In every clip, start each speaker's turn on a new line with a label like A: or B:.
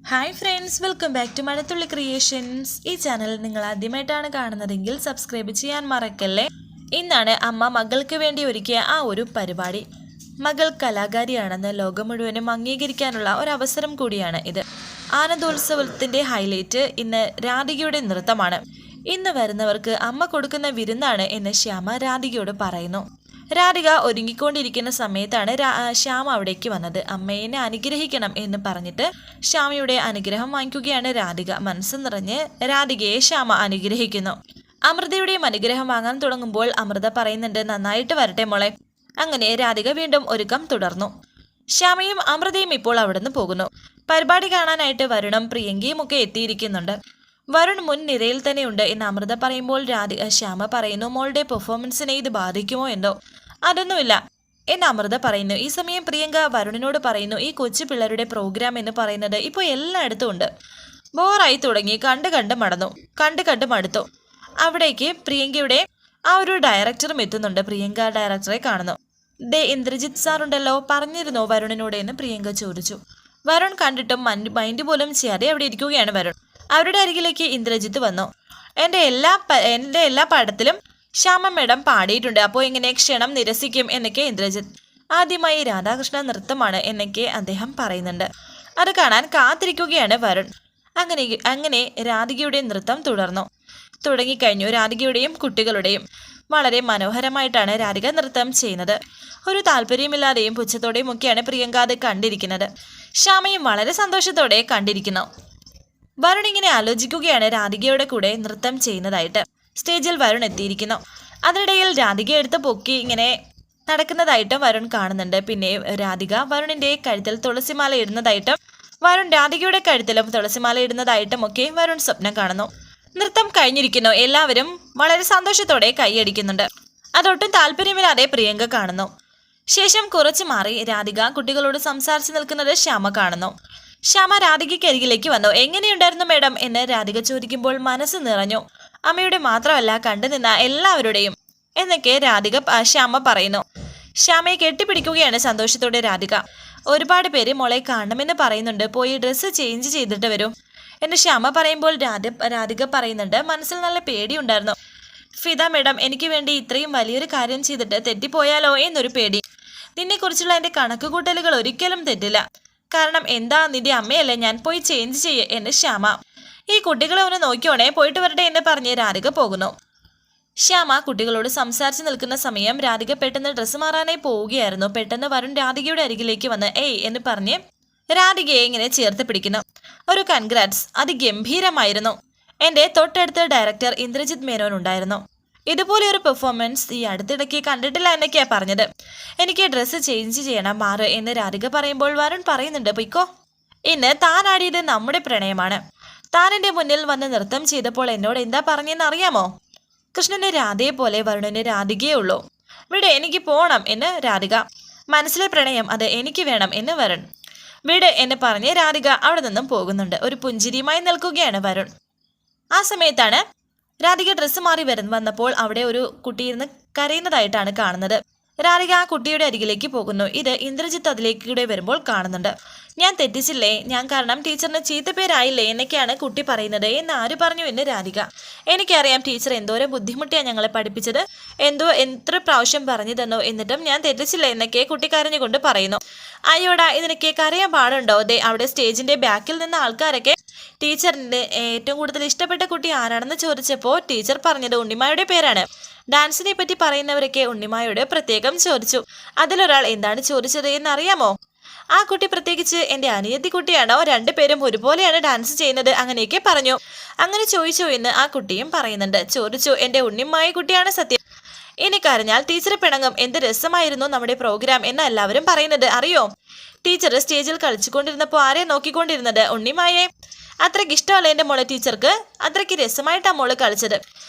A: Hi friends, welcome back to Mazhathulli creations. ഈ channel നിങ്ങൾ ആദ്യമായിട്ടാണ് കാണുന്നതെങ്കിൽ സബ്സ്ക്രൈബ് ചെയ്യാൻ മറക്കല്ലേ. ഇന്നാണ് അമ്മ മകൾക്ക് വേണ്ടി ഒരുക്കിയ ആ ഒരു പരിപാടി. മകൾ കലാകാരിയാണെന്ന് ലോകം മുഴുവനും അംഗീകരിക്കാനുള്ള ഒരു അവസരം കൂടിയാണ് ഇത്. ആനന്ദോത്സവത്തിൻ്റെ ഹൈലൈറ്റ് ഇന്ന് രാധികയുടെ നൃത്തമാണ്. ഇന്ന് വരുന്നവർക്ക് അമ്മ കൊടുക്കുന്ന വിരുന്നാണ് എന്ന് ശ്യാമ രാധികയോട് പറയുന്നു. രാധിക ഒരുങ്ങിക്കൊണ്ടിരിക്കുന്ന സമയത്താണ് ശ്യാമ അവിടേക്ക് വന്നത്. അമ്മയെ അനുഗ്രഹിക്കണം എന്ന് പറഞ്ഞിട്ട് ശ്യാമയുടെ അനുഗ്രഹം വാങ്ങിക്കുകയാണ് രാധിക. മനസ്സ് നിറഞ്ഞ് രാധികയെ ശ്യാമ അനുഗ്രഹിക്കുന്നു. അമൃതയുടെയും അനുഗ്രഹം വാങ്ങാൻ തുടങ്ങുമ്പോൾ അമൃത പറയുന്നുണ്ട്, നന്നായിട്ട് വരട്ടെ മോളെ. അങ്ങനെ രാധിക വീണ്ടും ഒരുക്കം തുടർന്നു. ശ്യാമയും അമൃതയും ഇപ്പോൾ അവിടുന്ന് പോകുന്നു. പരിപാടി കാണാനായിട്ട് വരുണും പ്രിയങ്കയും ഒക്കെ എത്തിയിരിക്കുന്നുണ്ട്. വരുൺ മുൻ നിരയിൽ തന്നെയുണ്ട് എന്ന് അമൃത പറയുമ്പോൾ ശ്യാമ പറയുന്നു, മോളുടെ പെർഫോമൻസിനെ ഇത് ബാധിക്കുമോ എന്തോ. അതൊന്നുമില്ല എന്ന് അമൃത പറയുന്നു. ഈ സമയം പ്രിയങ്ക വരുണിനോട് പറയുന്നു, ഈ കൊച്ചു പിള്ളേരുടെ പ്രോഗ്രാം എന്ന് പറയുന്നത് ഇപ്പോൾ എല്ലായിടത്തും ഉണ്ട്. ബോറായി തുടങ്ങി, കണ്ട് മടുത്തു. അവിടേക്ക് പ്രിയങ്കയുടെ ആ ഒരു ഡയറക്ടറും എത്തുന്നുണ്ട്. പ്രിയങ്ക ഡയറക്ടറെ കാണുന്നു. ഇന്ദ്രജിത്ത് സാറുണ്ടല്ലോ, പറഞ്ഞിരുന്നോ വരുണിനോട് എന്ന് പ്രിയങ്ക ചോദിച്ചു. വരുൺ കണ്ടിട്ടും മൈൻഡ് പോലും ചെയ്യാതെ അവിടെ ഇരിക്കുകയാണ് വരുൺ. അവരുടെ അരികിലേക്ക് ഇന്ദ്രജിത്ത് വന്നു. എൻ്റെ എല്ലാ പടത്തിലും ശ്യാമ മേഡം പാടിയിട്ടുണ്ട്, അപ്പോൾ എങ്ങനെ ക്ഷണം നിരസിക്കും എന്നൊക്കെ ഇന്ദ്രജിത്ത്. ആദ്യമായി രാധാകൃഷ്ണ നൃത്തമാണ് എന്നൊക്കെ അദ്ദേഹം പറയുന്നുണ്ട്. അത് കാണാൻ കാത്തിരിക്കുകയാണ് വരുൺ. അങ്ങനെ രാധികയുടെ നൃത്തം തുടങ്ങിക്കഴിഞ്ഞു. രാധികയുടെയും കുട്ടികളുടെയും വളരെ മനോഹരമായിട്ടാണ് രാധിക നൃത്തം ചെയ്യുന്നത്. ഒരു താല്പര്യമില്ലാതെയും പുച്ഛത്തോടെയും ഒക്കെയാണ് പ്രിയങ്ക അത് കണ്ടിരിക്കുന്നത്. ശ്യാമയും വളരെ സന്തോഷത്തോടെ കണ്ടിരിക്കുന്നു. വരുൺ ഇങ്ങനെ ആലോചിക്കുകയാണ് രാധികയുടെ കൂടെ നൃത്തം ചെയ്യുന്നതായിട്ട്. സ്റ്റേജിൽ വരുൺ എത്തിയിരിക്കുന്നു. അതിനിടയിൽ രാധിക എടുത്ത് പൊക്കി ഇങ്ങനെ നടക്കുന്നതായിട്ടും വരുൺ കാണുന്നുണ്ട്. പിന്നെ രാധിക വരുണിന്റെ കഴുത്തിൽ തുളസിമാല ഇടുന്നതായിട്ടും വരുൺ രാധികയുടെ കഴുത്തിലും തുളസിമാല ഇടുന്നതായിട്ടും ഒക്കെ വരുൺ സ്വപ്നം കാണുന്നു. നൃത്തം കഴിഞ്ഞിരിക്കുന്നു. എല്ലാവരും വളരെ സന്തോഷത്തോടെ കൈയടിക്കുന്നുണ്ട്. അതൊട്ടും താല്പര്യമില്ലാതെ പ്രിയങ്ക കാണുന്നു. ശേഷം കുറച്ച് മാറി രാധിക കുട്ടികളോട് സംസാരിച്ച് നിൽക്കുന്നത് ശ്യാമ കാണുന്നു. ശ്യാമ രാധികയ്ക്ക് അരികിലേക്ക് വന്നു. എങ്ങനെയുണ്ടായിരുന്നു മേഡം എന്ന് രാധിക ചോദിക്കുമ്പോൾ മനസ്സ് നിറഞ്ഞു. അമ്മയുടെ മാത്രമല്ല, കണ്ടുനിന്ന എല്ലാവരുടെയും എന്നൊക്കെ ശ്യാമ പറയുന്നു. ശ്യാമയെ കെട്ടിപ്പിടിക്കുകയാണ് സന്തോഷത്തോടെ രാധിക. ഒരുപാട് പേര് മോളെ കാണണമെന്ന് പറയുന്നുണ്ട്, പോയി ഡ്രസ്സ് ചേഞ്ച് ചെയ്തിട്ട് വരും എന്ന് ശ്യാമ പറയുമ്പോൾ രാധിക പറയുന്നുണ്ട്, മനസ്സിൽ നല്ല പേടിയുണ്ടായിരുന്നു ഫിദ മേഡം, എനിക്ക് വേണ്ടി ഇത്രയും വലിയൊരു കാര്യം ചെയ്തിട്ട് തെറ്റിപ്പോയാലോ എന്നൊരു പേടി. നിന്നെക്കുറിച്ചുള്ള എൻ്റെ കണക്കുകൂട്ടലുകൾ ഒരിക്കലും തെറ്റില്ല. കാരണം എന്താ, നിന്റെ അമ്മയല്ലേ, ഞാൻ പോയി ചേഞ്ച് ചെയ്യേ എന്ന് ശ്യാമ. ഈ കുട്ടികളെ ഒന്ന് നോക്കിയോണേ, പോയിട്ട് വരട്ടെ എന്ന് പറഞ്ഞ് രാധിക പോകുന്നു. ശ്യാമ കുട്ടികളോട് സംസാരിച്ച് നിൽക്കുന്ന സമയം രാധിക പെട്ടെന്ന് ഡ്രസ്സ് മാറാനായി പോവുകയായിരുന്നു. പെട്ടെന്ന് വരുൺ രാധികയുടെ അരികിലേക്ക് വന്ന് ഏയ് എന്ന് പറഞ്ഞ് രാധികയെ ഇങ്ങനെ ചേർത്ത് പിടിക്കുന്നു. ഒരു കൺഗ്രാറ്റ്സ്, അതിഗംഭീരമായിരുന്നു. എൻ്റെ തൊട്ടടുത്ത ഡയറക്ടർ ഇന്ദ്രജിത്ത് മേനോൻ ഉണ്ടായിരുന്നു. ഇതുപോലെ ഒരു പെർഫോമൻസ് ഈ അടുത്തിടയ്ക്ക് കണ്ടിട്ടില്ല എന്നൊക്കെയാണ് പറഞ്ഞത്. എനിക്ക് ഡ്രസ്സ് ചേഞ്ച് ചെയ്യണം, മാറ് എന്ന് രാധിക പറയുമ്പോൾ വരുൺ പറയുന്നുണ്ട്, പൊയ്ക്കോ. ഇന്ന് താൻ ആടിയത് നമ്മുടെ പ്രണയമാണ്. താൻ എൻ്റെ മുന്നിൽ വന്ന് നൃത്തം ചെയ്തപ്പോൾ എന്നോട് എന്താ പറഞ്ഞെന്ന് അറിയാമോ? കൃഷ്ണന് രാധയെ പോലെ വരുണിന് രാധികയേ ഉള്ളൂ. വിട്, എനിക്ക് പോകണം എന്ന് രാധിക. മനസ്സിലെ പ്രണയം അത് എനിക്ക് വേണം എന്ന് വരുൺ. വിട് എന്ന് പറഞ്ഞ് രാധിക അവിടെ നിന്നും പോകുന്നുണ്ട്. ഒരു പുഞ്ചിരിയുമായി നിൽക്കുകയാണ് വരുൺ. ആ സമയത്താണ് രാധിക ഡ്രസ്സ് മാറി വന്നപ്പോൾ അവിടെ ഒരു കുട്ടിയിരുന്ന് കരയുന്നതായിട്ടാണ് കാണുന്നത്. രാധിക ആ കുട്ടിയുടെ അരികിലേക്ക് പോകുന്നു. ഇത് ഇന്ദ്രജിത്ത് അതിലേക്കൂടെ വരുമ്പോൾ കാണുന്നുണ്ട്. ഞാൻ തെറ്റിച്ചില്ലേ, ഞാൻ കാരണം ടീച്ചറിന് ചീത്തപ്പേരായില്ലേ എന്നൊക്കെയാണ് കുട്ടി പറയുന്നത്. എന്ന് ആര് പറഞ്ഞു എന്ന് രാധിക. എനിക്കറിയാം ടീച്ചർ എന്തോരം ബുദ്ധിമുട്ടിയാണ് ഞങ്ങളെ പഠിപ്പിച്ചത്, എത്ര പ്രാവശ്യം പറഞ്ഞു തന്നു, എന്നിട്ടും ഞാൻ തെറ്റിച്ചില്ല എന്നൊക്കെ കുട്ടി കരഞ്ഞുകൊണ്ട് പറയുന്നു. അയ്യോടാ, ഇതിനൊക്കെ കരയാൻ പാടുണ്ടോ? അവിടെ സ്റ്റേജിന്റെ ബാക്കിൽ നിന്ന ആൾക്കാരൊക്കെ ടീച്ചറിന്റെ ഏറ്റവും കൂടുതൽ ഇഷ്ടപ്പെട്ട കുട്ടി ആരാണെന്ന് ചോദിച്ചപ്പോൾ ടീച്ചർ പറഞ്ഞത് ഉണ്ണിമായുടെ പേരാണ്. ഡാൻസിനെ പറ്റി പറയുന്നവരൊക്കെ ഉണ്ണിമായോട് പ്രത്യേകം ചോദിച്ചു. അതിലൊരാൾ എന്താണ് ചോദിച്ചത് എന്നറിയാമോ? ആ കുട്ടി പ്രത്യേകിച്ച് എൻ്റെ അനിയത്തി കുട്ടിയാണോ, രണ്ടുപേരും ഒരുപോലെയാണ് ഡാൻസ് ചെയ്യുന്നത്, അങ്ങനെയൊക്കെ പറഞ്ഞു. അങ്ങനെ ചോദിച്ചോ എന്ന് ആ കുട്ടിയും പറയുന്നുണ്ട്. ചോദിച്ചു, എൻ്റെ ഉണ്ണിമായ കുട്ടിയാണ് സത്യം. ഇനി കരഞ്ഞാൽ ടീച്ചർ പിണങ്ങും. എന്ത് രസമായിരുന്നു നമ്മുടെ പ്രോഗ്രാം എന്ന് എല്ലാവരും പറയുന്നത് അറിയോ? ടീച്ചർ സ്റ്റേജിൽ കളിച്ചുകൊണ്ടിരുന്നപ്പോൾ ആരെ നോക്കിക്കൊണ്ടിരുന്നത്? ഉണ്ണിമായെ. അത്രയ്ക്ക് ഇഷ്ടമല്ല എൻ്റെ മോളെ ടീച്ചർക്ക്, അത്രയ്ക്ക് രസമായിട്ടാണ് മോള് കളിച്ചത്.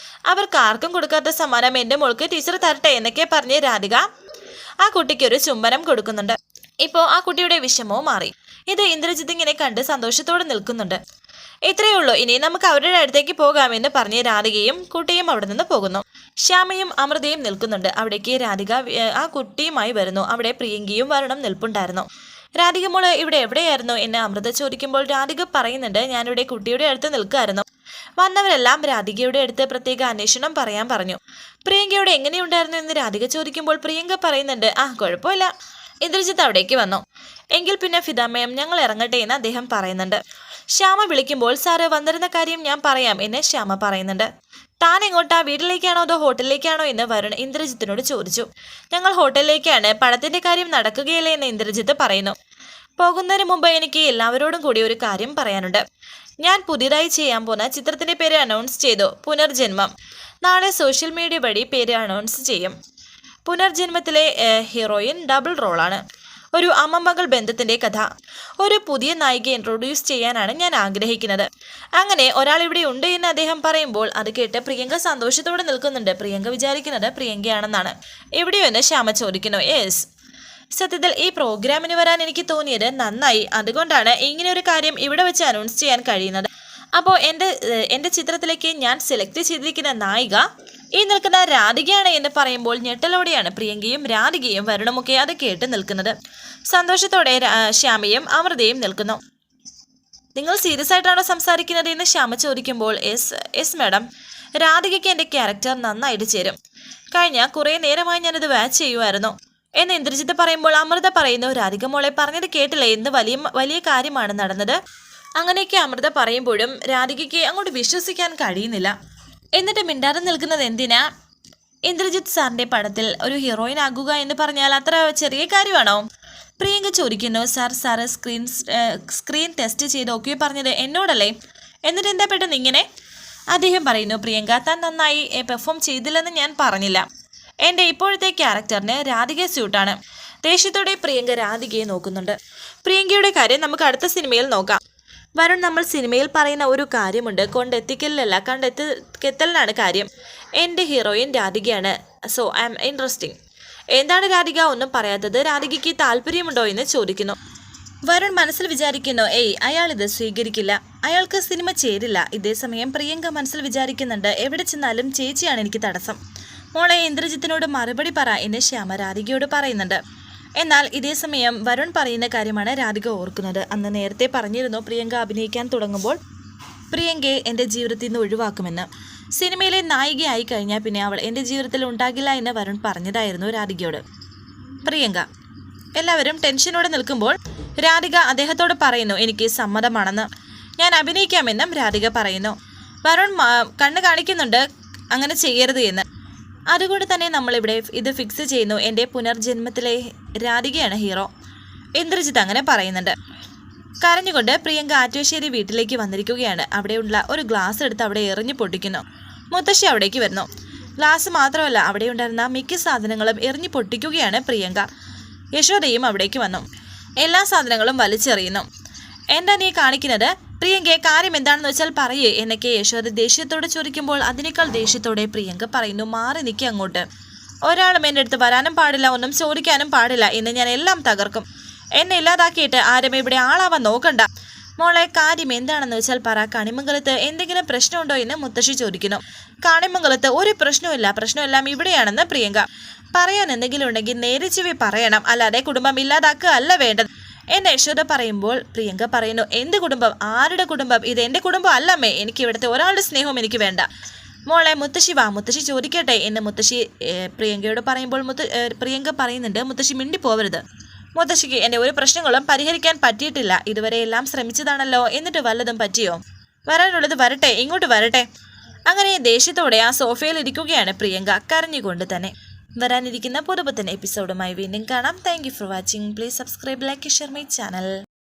A: അവർക്ക് ആർക്കും കൊടുക്കാത്ത സമ്മാനം എൻ്റെ മോൾക്ക് ടീച്ചർ തരട്ടെ എന്നൊക്കെ പറഞ്ഞ് രാധിക ആ കുട്ടിക്ക് ഒരു ചുംബനം കൊടുക്കുന്നുണ്ട്. ഇപ്പോൾ ആ കുട്ടിയുടെ വിഷമവും മാറി. ഇത് ഇന്ദ്രജിത്ത് ഇങ്ങനെ കണ്ട് സന്തോഷത്തോടെ നിൽക്കുന്നുണ്ട്. ഇത്രയേ ഉള്ളൂ, ഇനി നമുക്ക് അവരുടെ അടുത്തേക്ക് പോകാമെന്ന് പറഞ്ഞ് രാധികയും കുട്ടിയും അവിടെ നിന്ന് പോകുന്നു. ശ്യാമയും അമൃതയും നിൽക്കുന്നുണ്ട്. അവിടേക്ക് രാധിക ആ കുട്ടിയുമായി വരുന്നു. അവിടെ പ്രിയങ്കയും വരുണും നിൽപ്പുണ്ടായിരുന്നു. രാധിക മോള് ഇവിടെ എവിടെയായിരുന്നു എന്ന് അമൃത ചോദിക്കുമ്പോൾ രാധിക പറയുന്നുണ്ട്, ഞാനിവിടെ കുട്ടിയുടെ അടുത്ത് നിൽക്കുമായിരുന്നു. വന്നവരെല്ലാം രാധികയുടെ അടുത്ത് പ്രത്യേക അന്വേഷണം പറയാൻ പറഞ്ഞു. പ്രിയങ്കയോട് എങ്ങനെയുണ്ടായിരുന്നു എന്ന് രാധിക ചോദിക്കുമ്പോൾ പ്രിയങ്ക പറയുന്നുണ്ട്, കുഴപ്പമില്ല. ഇന്ദ്രജിത്ത് അവിടേക്ക് വന്നു. എങ്കിൽ പിന്നെ ഫിദാമയം ഞങ്ങൾ ഇറങ്ങട്ടെ എന്ന് അദ്ദേഹം പറയുന്നുണ്ട്. ശ്യാമ വിളിക്കുമ്പോൾ സാറ് വന്നിരുന്ന കാര്യം ഞാൻ പറയാം എന്ന് ശ്യാമ പറയുന്നുണ്ട്. താൻ എങ്ങോട്ടാ, വീട്ടിലേക്കാണോ അതോ ഹോട്ടലിലേക്കാണോ എന്ന് വരുൺ ഇന്ദ്രജിത്തിനോട് ചോദിച്ചു. ഞങ്ങൾ ഹോട്ടലിലേക്കാണ്, പണത്തിന്റെ കാര്യം നടക്കുകയില്ലേ എന്ന് ഇന്ദ്രജിത്ത് പറയുന്നു. പോകുന്നതിന് മുമ്പ് എനിക്ക് എല്ലാവരോടും കൂടി ഒരു കാര്യം പറയാനുണ്ട്. ഞാൻ പുതിയതായി ചെയ്യാൻ പോകുന്ന ചിത്രത്തിന്റെ പേര് അനൗൺസ് ചെയ്തു, പുനർജന്മം. നാളെ സോഷ്യൽ മീഡിയ വഴി പേര് അനൗൺസ് ചെയ്യും. പുനർജന്മത്തിലെ ഹീറോയിൻ ഡബിൾ റോളാണ്. ഒരു അമ്മമകൾ ബന്ധത്തിന്റെ കഥ. ഒരു പുതിയ നായികയെ ഇൻട്രൊഡ്യൂസ് ചെയ്യാനാണ് ഞാൻ ആഗ്രഹിക്കുന്നത്. അങ്ങനെ ഒരാൾ ഇവിടെ ഉണ്ട് എന്ന് അദ്ദേഹം പറയുമ്പോൾ അത് കേട്ട് പ്രിയങ്ക സന്തോഷത്തോടെ നിൽക്കുന്നുണ്ട്. പ്രിയങ്ക വിചാരിക്കുന്നത് പ്രിയങ്കയാണെന്നാണ്. എവിടെയോ എന്ന് ശ്യാമ ചോദിക്കുന്നു. യെസ്, സത്യത്തിൽ ഈ പ്രോഗ്രാമിന് വരാൻ എനിക്ക് തോന്നിയത് നന്നായി. അതുകൊണ്ടാണ് ഇങ്ങനെ ഒരു കാര്യം ഇവിടെ വെച്ച് അനൗൺസ് ചെയ്യാൻ കഴിയുന്നത്. അപ്പോൾ എൻ്റെ ചിത്രത്തിലേക്ക് ഞാൻ സെലക്ട് ചെയ്തിരിക്കുന്ന നായിക ഈ നിൽക്കുന്ന രാധികയാണ് എന്ന് പറയുമ്പോൾ ഞെട്ടലോടെയാണ് പ്രിയങ്കയും രാധികയും വരുണുമൊക്കെ അത് കേട്ട് നിൽക്കുന്നത്. സന്തോഷത്തോടെ ശ്യാമയും അമൃതയും നിൽക്കുന്നു. നിങ്ങൾ സീരിയസ് ആയിട്ടാണോ സംസാരിക്കുന്നത് എന്ന് ശ്യാമ ചോദിക്കുമ്പോൾ എസ് മാഡം, രാധികയ്ക്ക് എൻ്റെ ക്യാരക്ടർ നന്നായിട്ട് ചേരും. കഴിഞ്ഞ കുറേ നേരമായി ഞാനത് വാച്ച് ചെയ്യുമായിരുന്നു എന്ന് ഇന്ദ്രജിത്ത് പറയുമ്പോൾ അമൃത പറയുന്നു, രാധിക മോളെ പറഞ്ഞത് കേട്ടില്ലേ, എന്ത് വലിയ കാര്യമാണ് നടന്നത്. അങ്ങനെയൊക്കെ അമൃത പറയുമ്പോഴും രാധികയ്ക്ക് അങ്ങോട്ട് വിശ്വസിക്കാൻ കഴിയുന്നില്ല. എന്നിട്ട് മിണ്ടാതെ നിൽക്കുന്നത് എന്തിനാ? ഇന്ദ്രജിത്ത് സാറിന്റെ പടത്തിൽ ഒരു ഹീറോയിൻ ആകുക എന്ന് പറഞ്ഞാൽ അത്ര ചെറിയ കാര്യമാണോ? പ്രിയങ്ക ചോദിക്കുന്നു. സാറ് സ്ക്രീൻ ടെസ്റ്റ് ചെയ്ത് ഓക്കെ പറഞ്ഞത് എന്നോടല്ലേ, എന്നിട്ട് എന്താ പെട്ടെന്ന് ഇങ്ങനെ? അദ്ദേഹം പറയുന്നു, പ്രിയങ്ക താൻ നന്നായി പെർഫോം ചെയ്തില്ലെന്ന് ഞാൻ പറഞ്ഞില്ല. എൻ്റെ ഇപ്പോഴത്തെ ക്യാരക്ടറിന് രാധിക സ്യൂട്ടാണ്. ദേഷ്യത്തോടെ പ്രിയങ്ക രാധികയെ നോക്കുന്നുണ്ട്. പ്രിയങ്കയുടെ കാര്യം നമുക്ക് അടുത്ത സിനിമയിൽ നോക്കാം. വരുൺ, നമ്മൾ സിനിമയിൽ പറയുന്ന ഒരു കാര്യമുണ്ട്, കൊണ്ടെത്തിക്കലിലല്ല കണ്ടെത്തിക്കെത്തലിനാണ് കാര്യം. എൻ്റെ ഹീറോയിൻ രാധികയാണ്. So I am interesting. എന്താണ് രാധിക ഒന്നും പറയാത്തത്? രാധികയ്ക്ക് താല്പര്യമുണ്ടോ എന്ന് ചോദിക്കുന്നു. വരുൺ മനസ്സിൽ വിചാരിക്കുന്നു, അയാളിത് സ്വീകരിക്കില്ല, അയാൾക്ക് സിനിമ ചേരില്ല. ഇതേസമയം പ്രിയങ്ക മനസ്സിൽ വിചാരിക്കുന്നുണ്ട്, എവിടെ ചെന്നാലും ചേച്ചിയാണ് എനിക്ക് തടസ്സം. മോളെ ഇന്ദ്രജിത്തിനോട് മറുപടി പറ എന്ന് ശ്യാമ രാധികയോട് പറയുന്നുണ്ട്. എന്നാൽ ഇതേസമയം വരുൺ പറയുന്ന കാര്യമാണ് രാധിക ഓർക്കുന്നത്. അന്ന് നേരത്തെ പറഞ്ഞിരുന്നു പ്രിയങ്ക അഭിനയിക്കാൻ തുടങ്ങുമ്പോൾ പ്രിയങ്കയെ എൻ്റെ ജീവിതത്തിൽ നിന്ന് ഒഴിവാക്കുമെന്ന്. സിനിമയിലെ നായികയായി കഴിഞ്ഞാൽ പിന്നെ അവൾ എൻ്റെ ജീവിതത്തിൽ ഉണ്ടാകില്ല എന്ന് വരുൺ പറഞ്ഞതായിരുന്നു രാധികയോട്. പ്രിയങ്ക എല്ലാവരും ടെൻഷനോടെ നിൽക്കുമ്പോൾ രാധിക അദ്ദേഹത്തോട് പറയുന്നു, എനിക്ക് സമ്മതമാണെന്ന്, ഞാൻ അഭിനയിക്കാമെന്നും രാധിക പറയുന്നു. വരുൺ കണ്ണ് കാണിക്കുന്നുണ്ട് അങ്ങനെ ചെയ്യരുത് എന്ന്. അതുകൊണ്ട് തന്നെ നമ്മളിവിടെ ഇത് ഫിക്സ് ചെയ്യുന്നു, എൻ്റെ പുനർജന്മത്തിലെ രാധികയാണ് ഹീറോ. ഇന്ദ്രജിത്ത് അങ്ങനെ പറയുന്നുണ്ട്. കരഞ്ഞുകൊണ്ട് പ്രിയങ്ക ആറ്റുശ്ശേരി വീട്ടിലേക്ക് വന്നിരിക്കുകയാണ്. അവിടെയുള്ള ഒരു ഗ്ലാസ് എടുത്ത് അവിടെ എറിഞ്ഞു പൊട്ടിക്കുന്നു. മുത്തശ്ശി അവിടേക്ക് വരുന്നു. ഗ്ലാസ് മാത്രമല്ല അവിടെ ഉണ്ടായിരുന്ന മിക്ക സാധനങ്ങളും എറിഞ്ഞു പൊട്ടിക്കുകയാണ് പ്രിയങ്ക. യശോദയും അവിടേക്ക് വന്നു. എല്ലാ സാധനങ്ങളും വലിച്ചെറിയുന്നു. എന്താ നീ കാണിക്കുന്നത്? പ്രിയങ്കയെ കാര്യം എന്താണെന്ന് വെച്ചാൽ പറയേ എന്നൊക്കെ യശോദ ദേഷ്യത്തോടെ ചോദിക്കുമ്പോൾ അതിനേക്കാൾ ദേഷ്യത്തോടെ പ്രിയങ്ക പറയുന്നു, മാറി നിൽക്കുക അങ്ങോട്ട്. ഒരാളും എൻ്റെ അടുത്ത് വരാനും പാടില്ല, ഒന്നും ചോദിക്കാനും പാടില്ല. ഇന്ന് ഞാൻ എല്ലാം തകർക്കും. എന്നെ ഇല്ലാതാക്കിയിട്ട് ആരും ഇവിടെ ആളാവാൻ നോക്കണ്ട. മോളെ കാര്യം എന്താണെന്ന് വെച്ചാൽ പറ. കണിമംഗലത്ത് എന്തെങ്കിലും പ്രശ്നമുണ്ടോ എന്ന് മുത്തശ്ശി ചോദിക്കുന്നു. കണിമംഗലത്ത് ഒരു പ്രശ്നമെല്ലാം ഇവിടെയാണെന്ന് പ്രിയങ്ക. പറയാൻ എന്തെങ്കിലും ഉണ്ടെങ്കിൽ നേരെ ചെവി പറയണം, അല്ലാതെ കുടുംബം ഇല്ലാതാക്കുക അല്ല വേണ്ടത് എന്നെ യശോദ പറയുമ്പോൾ പ്രിയങ്ക പറയുന്നു, എന്ത് കുടുംബം? ആരുടെ കുടുംബം? ഇത് എൻ്റെ കുടുംബം അല്ലമ്മേ. എനിക്ക് ഇവിടുത്തെ ഒരാളുടെ സ്നേഹവും എനിക്ക് വേണ്ട. മോളെ മുത്തശ്ശി വാ, മുത്തശ്ശി ചോദിക്കട്ടെ എന്ന് മുത്തശ്ശി പ്രിയങ്കയോട് പറയുമ്പോൾ പ്രിയങ്ക പറയുന്നുണ്ട്, മുത്തശ്ശി മിണ്ടിപ്പോവരുത്. മുത്തശ്ശിക്ക് എൻ്റെ ഒരു പ്രശ്നങ്ങളും പരിഹരിക്കാൻ പറ്റിയിട്ടില്ല. ഇതുവരെ എല്ലാം ശ്രമിച്ചതാണല്ലോ, എന്നിട്ട് വല്ലതും പറ്റിയോ? വരാനുള്ളത് വരട്ടെ, ഇങ്ങോട്ട് വരട്ടെ. അങ്ങനെ ദേഷ്യത്തോടെ ആ സോഫയിൽ ഇരിക്കുകയാണ് പ്രിയങ്ക, കരഞ്ഞുകൊണ്ട് തന്നെ. വരാനിരിക്കുന്ന പുതുപുത്തൻ എപ്പിസോഡുമായി വീണ്ടും കാണാം. Thank you for watching. Please subscribe, like, share my channel.